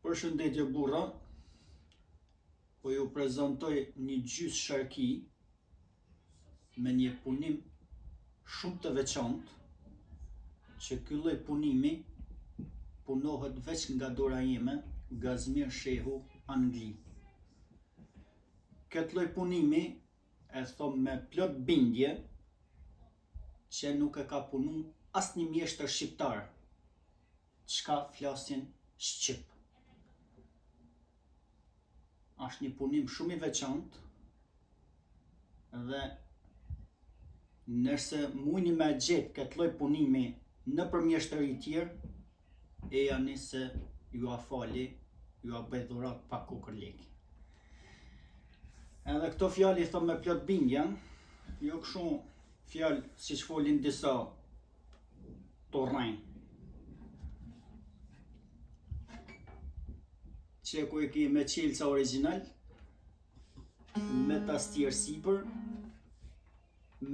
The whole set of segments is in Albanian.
Përshëndetje burra, po ju prezantoj një gjysë sharki me një punim shumë të veçantë, që ky lloj punimi punohet veç nga dora ime, Gazmir Shehu, Angli. Këtë lloj punimi e thom me plot bindje që nuk e ka punu asnjë mjeshtër shqiptar, çka flasin shqip. Është një punim shumë i veçantë dhe nëse mujni me gjetë këtë lloj punimi nëpër mjeshtëri tjerë, e jani se ju a fali, ju a bëj dhurat pa kokër leki. Edhe këto fjalë i thom me plot bindje, jo kështu fjalë siç folin disa torrejnë. Qeku e ki me qelca original, me tastier sipër,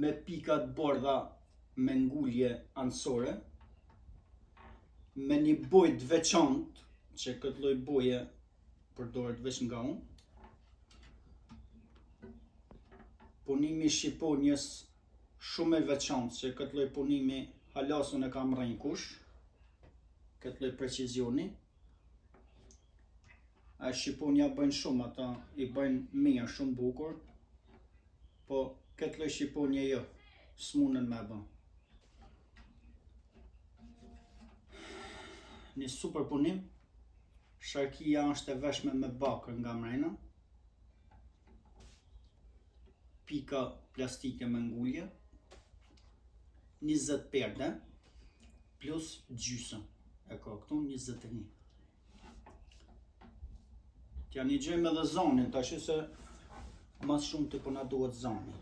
me pikat bordha me ngulje anësore, me një bojë të veçantë, që këtë lloj boje përdoret veç nga unë. Punimi i shqiponjës shumë e veçantë, që këtë lloj punimi halasun e kam rrejnë kush, këtë lloj precizioni. A shqiponja bëjnë shumë, ata i bëjnë mirë, shumë bukur, po këtë lloj shqiponje jo, s'munën me bë. Një super punim, sharkia është e veshme me bakër nga mrena, pika plastike me ngulje, 20 perde, plus gjysëm, e ka këtu 21. Tja një gjejmë edhe zonin, tash se mas shumë të përna duhet zoni.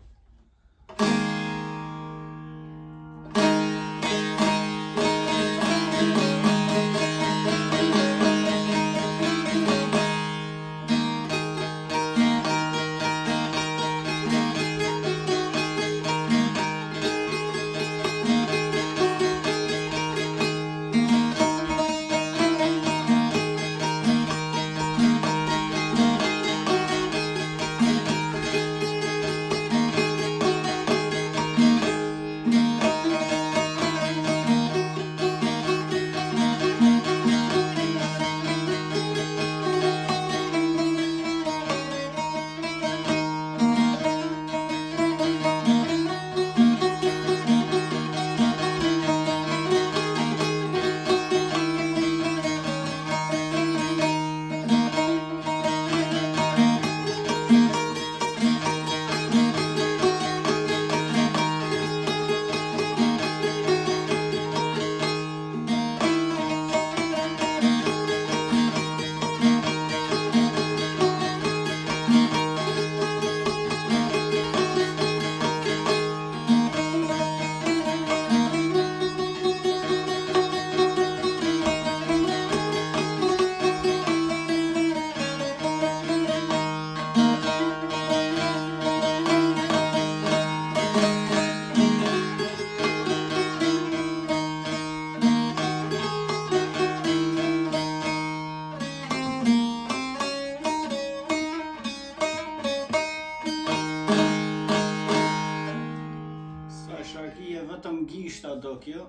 Sharkia vetëm gishta do kjo,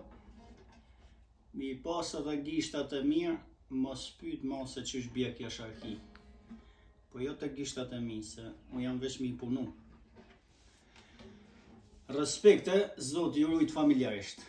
mi pas edhe gishtat e mirë, mos pyet ma se çish bie kjo sharki. Po jo të gishtat e mi, se mu jam veç mi punu. Respekte, zoti ju rujt familjarisht.